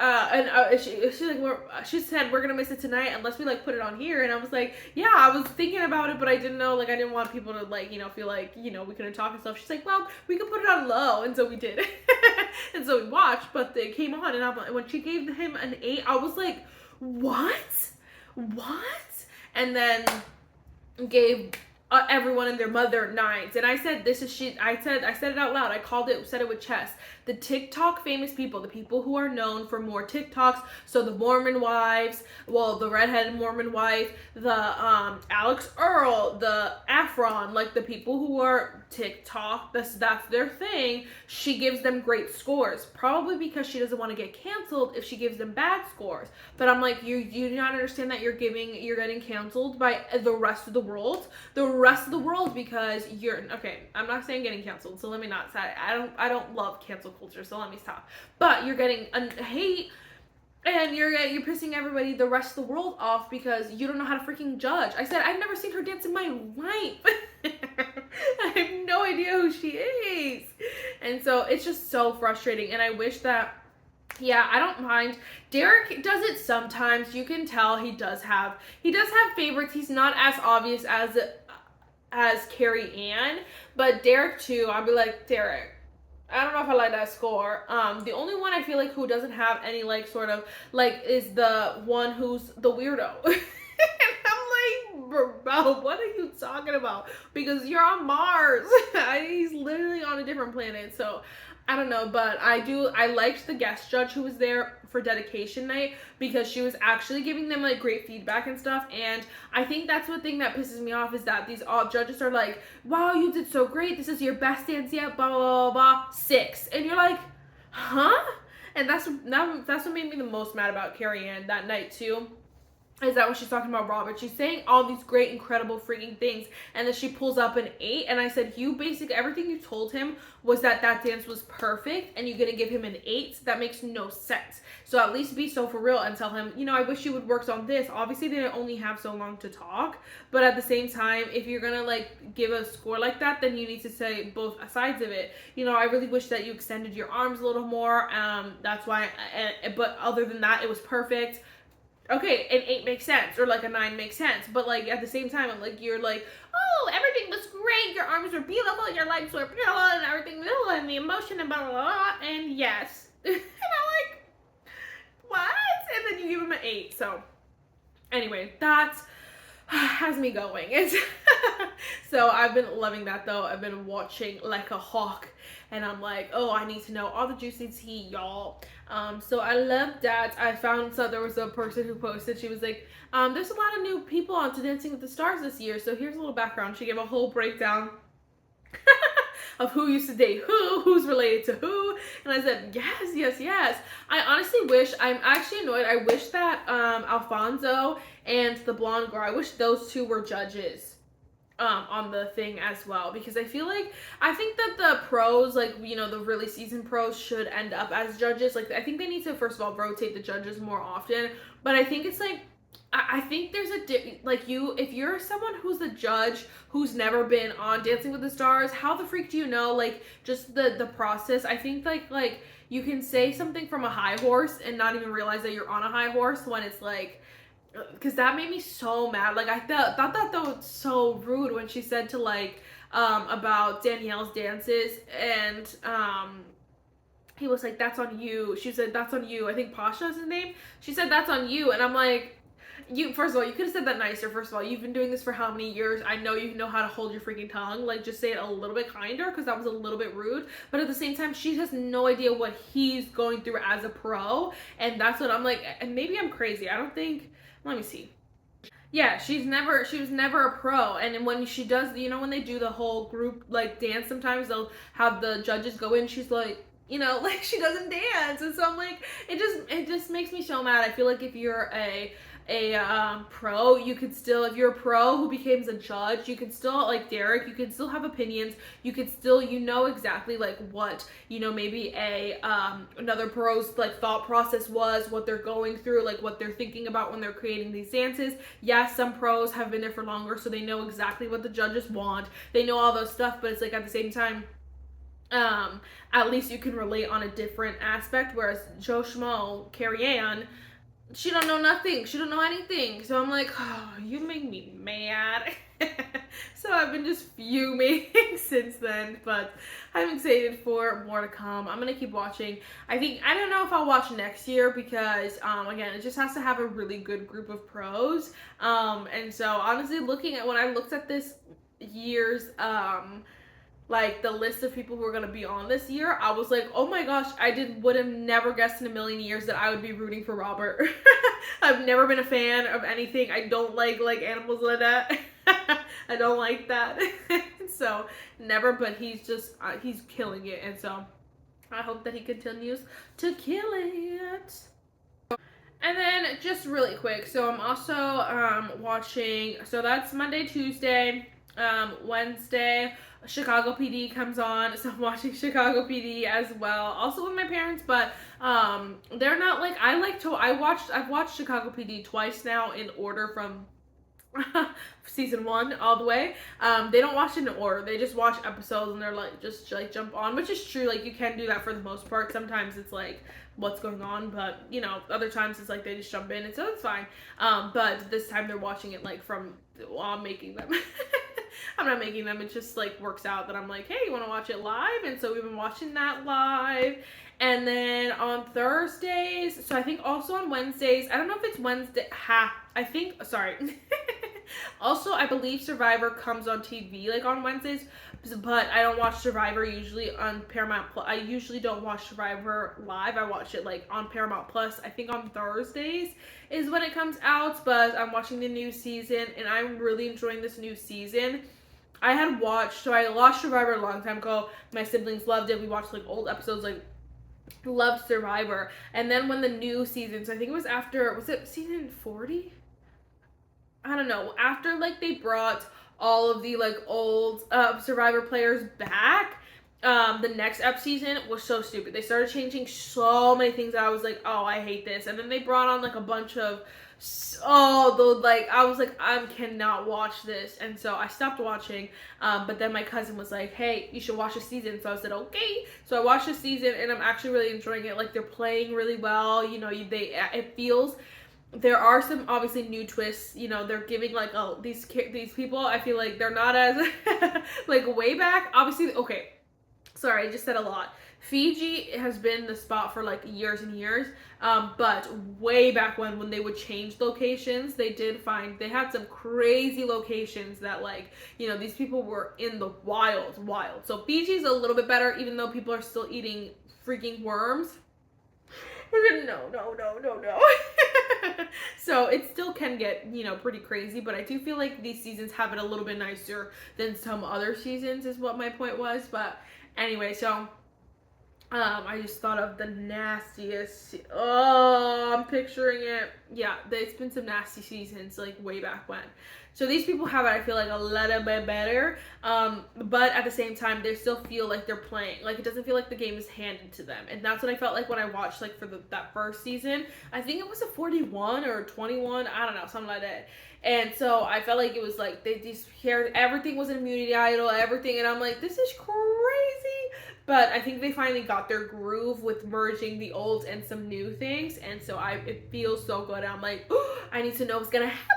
she said, we're gonna miss it tonight unless we like put it on here. And I was like, yeah, I was thinking about it, but I didn't know, like, I didn't want people to like, you know, feel like, you know, we couldn't talk and stuff. She's like, well, we could put it on low. And so we did. And so we watched, but they came on, and when she gave him an 8, I was like, what? And then gave everyone and their mother 9s, and I said, this is shit. I said it out loud. I said it with chest. The TikTok famous people, the people who are known for more TikToks, so the Mormon wives, well, the redheaded Mormon wife, the Alex Earl, the Afron, like the people who are TikTok, that's their thing. She gives them great scores, probably because she doesn't want to get canceled if she gives them bad scores. But I'm like, you do not understand that you're getting canceled by the rest of the world, because you're okay. I'm not saying getting canceled, so let me not say I don't love cancel culture, so let me stop. But you're getting hate, and you're pissing everybody, the rest of the world, off because you don't know how to freaking judge. I said, I've never seen her dance in my life. I have no idea who she is. And so it's just so frustrating, and I wish that, yeah, I don't mind. Derek does it sometimes. You can tell he does have favorites. He's not as obvious as Carrie Ann, but Derek too. I'll be like, Derek, I don't know if I like that score. The only one I feel like who doesn't have any like sort of like is the one who's the weirdo. And I'm like, bro, what are you talking about? Because you're on Mars. He's literally on a different planet. So I don't know, but I liked the guest judge who was there for dedication night, because she was actually giving them like great feedback and stuff. And I think that's one thing that pisses me off, is that these all judges are like, wow, you did so great, this is your best dance yet, blah blah blah blah, 6. And you're like, huh? And that's what made me the most mad about Carrie Ann that night too, is that when she's talking about Robert, she's saying all these great, incredible freaking things, and then she pulls up an 8, and I said, you basically, everything you told him was that dance was perfect, and you're gonna give him an 8? That makes no sense. So at least be so for real and tell him, you know, I wish you would work on this. Obviously, they only have so long to talk, but at the same time, if you're gonna like give a score like that, then you need to say both sides of it. You know, I really wish that you extended your arms a little more. That's why, but other than that, it was perfect. Okay, an 8 makes sense, or like a 9 makes sense, but like at the same time, like you're like, oh, everything was great, your arms were beautiful, your legs were beautiful, and everything, and the emotion, and blah blah blah, and yes. And I'm like, what? And then you give him an 8. So anyway, that has me going. So I've been loving that though. I've been watching like a hawk, and I'm like, oh, I need to know all the juicy tea, y'all. So I love that. I found, so there was a person who posted, she was like, there's a lot of new people onto Dancing with the Stars this year, so here's a little background. She gave a whole breakdown of who used to date who's related to who, and I said, yes. I honestly wish, I'm actually annoyed, I wish that Alfonso and the blonde girl, I wish those two were judges on the thing as well, because I think that the pros, like, you know, the really seasoned pros should end up as judges. Like, I think they need to first of all rotate the judges more often, but I think it's like, I think there's if you're someone who's a judge who's never been on Dancing with the Stars, how the freak do you know, like, just the process? I think like you can say something from a high horse and not even realize that you're on a high horse, when it's like, because that made me so mad. Like, I thought that was so rude when she said to like about Danielle's dances, and he was like, that's on you. She said, that's on you. I think Pasha is his name. She said, that's on you. And I'm like, first of all, you could have said that nicer. First of all, you've been doing this for how many years? I know you know how to hold your freaking tongue. Like, just say it a little bit kinder, because that was a little bit rude. But at the same time, she has no idea what he's going through as a pro, and that's what I'm like. And maybe I'm crazy. I don't think. Let me see. Yeah, she was never a pro. And when she does, you know, when they do the whole group like dance, sometimes they'll have the judges go in. She's like, you know, like, she doesn't dance. And so I'm like, it just makes me so mad. I feel like if you're a a pro, you could still, if you're a pro who becomes a judge, you could still, like Derek, you could still have opinions. You could still, you know exactly like what, you know, maybe a another pro's like thought process was, what they're going through, like what they're thinking about when they're creating these dances. Yes, some pros have been there for longer, so they know exactly what the judges want. They know all those stuff, but it's like at the same time, at least you can relate on a different aspect. Whereas Joe Schmo, Carrie Ann, she don't know nothing. She don't know anything. So I'm like, oh, you make me mad. So I've been just fuming since then, but I'm excited for more to come. I'm gonna keep watching. I don't know if I'll watch next year because again, it just has to have a really good group of pros. And so honestly, when I looked at this year's like the list of people who are going to be on this year, I was like, oh my gosh, would have never guessed in a million years that I would be rooting for Robert. I've never been a fan of anything. I don't like animals like that. I don't like that. So never, but he's just he's killing it, and so I hope that he continues to kill it. And then just really quick, so I'm also watching, so that's Monday, Tuesday, Wednesday, Chicago PD comes on, so I'm watching Chicago PD as well, also with my parents, but they're not like, I've watched Chicago PD twice now in order from season 1 all the way. They don't watch it in order, they just watch episodes and they're like just like jump on, which is true, like you can do that for the most part. Sometimes it's like what's going on, but you know, other times it's like they just jump in, and so it's fine. But this time they're watching it like from while I'm making them. I'm not making them, it just like works out that I'm like, hey, you want to watch it live? And so we've been watching that live. And then on Thursdays, so I think also on Wednesdays, I don't know if it's Wednesday, sorry. Also, I believe Survivor comes on TV like on Wednesdays, but I don't watch Survivor usually on Paramount Plus. I usually don't watch Survivor live. I watch it like on Paramount Plus. I think on Thursdays is when it comes out, but I'm watching the new season and I'm really enjoying this new season. I watched Survivor a long time ago. My siblings loved it. We watched like old episodes, like loved Survivor. And then when the new season, so I think it was after, was it season 40? I don't know, after like they brought all of the like old Survivor players back, the next up season was so stupid. They started changing so many things that I was like, oh, I hate this. And then they brought on like a bunch of, I was like, I cannot watch this. And so I stopped watching, but then my cousin was like, hey, you should watch a season. So I said, okay. So I watched the season and I'm actually really enjoying it. Like they're playing really well, you know, it feels, there are some obviously new twists, you know, they're giving like, oh, these people, I feel like they're not as like way back, obviously. Okay, sorry, I just said a lot. Fiji has been the spot for like years and years, but way back when they would change locations, they had some crazy locations that, like, you know, these people were in the wild. So Fiji's a little bit better, even though people are still eating freaking worms. No. So it still can get, you know, pretty crazy, but I do feel like these seasons have it a little bit nicer than some other seasons is what my point was. But anyway, so I just thought of the nastiest, I'm picturing it. Yeah, it's been some nasty seasons like way back when. So these people have it, I feel like, a little bit better, but at the same time, they still feel like they're playing. Like, it doesn't feel like the game is handed to them. And that's what I felt like when I watched, like, for that first season. I think it was a 41 or 21, I don't know, something like that. And so I felt like it was like, they just cared, everything was an immunity idol, everything, and I'm like, this is crazy. But I think they finally got their groove with merging the old and some new things, and so it feels so good. I'm like, oh, I need to know what's gonna happen.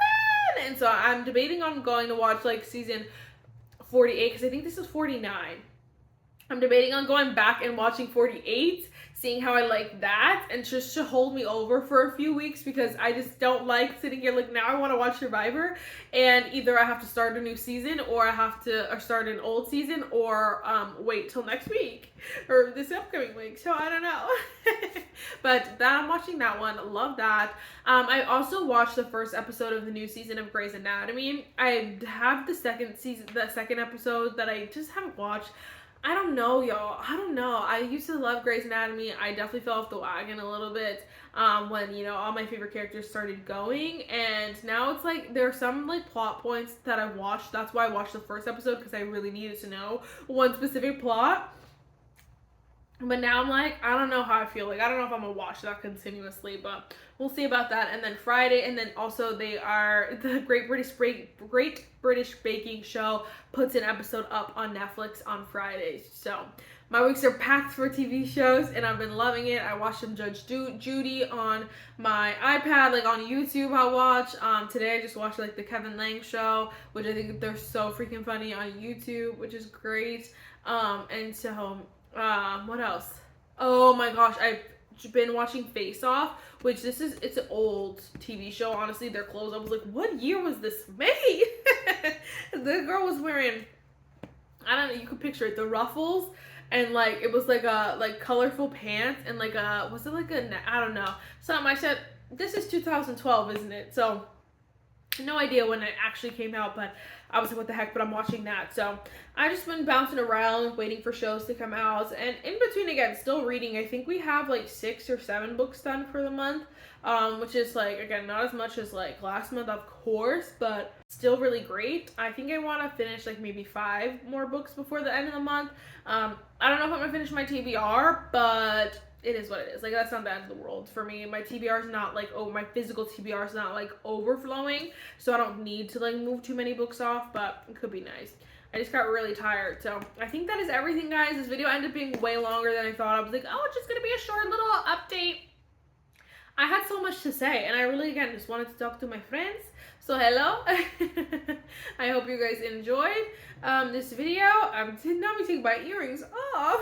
And so I'm debating on going to watch like season 48, because I think this is 49. I'm debating on going back and watching 48, seeing how I like that, and just to hold me over for a few weeks, because I just don't like sitting here like, now I want to watch Survivor, and either I have to start a new season, or I have to start an old season, or wait till next week or this upcoming week. So I don't know. But I'm watching that one. Love that. I also watched the first episode of the new season of Grey's Anatomy. I have the second episode that I just haven't watched. I don't know, y'all. I don't know. I used to love Grey's Anatomy. I definitely fell off the wagon a little bit when, you know, all my favorite characters started going. And now it's like there are some like plot points that I watched. That's why I watched the first episode, because I really needed to know one specific plot. But now I'm like, I don't know how I feel. Like, I don't know if I'm gonna watch that continuously, but we'll see about that. And then Friday, and then also the Great British Baking Show puts an episode up on Netflix on Fridays. So my weeks are packed for TV shows, and I've been loving it. I watched some Judge Judy on my iPad, like on YouTube. I watch. Today I just watched like the Kevin Lang show, which I think they're so freaking funny on YouTube, which is great. And so. What else? Oh my gosh, I've been watching Face Off, which it's an old TV show. Honestly, their clothes, I was like, what year was this made? The girl was wearing, I don't know, you could picture it, the ruffles, and like it was like a colorful pants, and like a, was it like a, I don't know, something. I said, this is 2012, isn't it? So no idea when it actually came out, but I was like, what the heck, but I'm watching that. So I just been bouncing around waiting for shows to come out, and in between, again, still reading. I think we have like 6 or 7 books done for the month, which is like, again, not as much as like last month, of course, but still really great. I think I want to finish like maybe 5 more books before the end of the month. I don't know if I'm gonna finish my TBR, but it is what it is. Like, that's not the end of the world for me. My TBR is not like, oh, my physical TBR is not like overflowing, so I don't need to like move too many books off, but it could be nice. I just got really tired. So I think that is everything, guys. This video ended up being way longer than I thought. I was like, oh, it's just gonna be a short little update. I had so much to say, and I really, again, just wanted to talk to my friends. So hello. I hope you guys enjoyed this video. Now I'm taking my earrings off.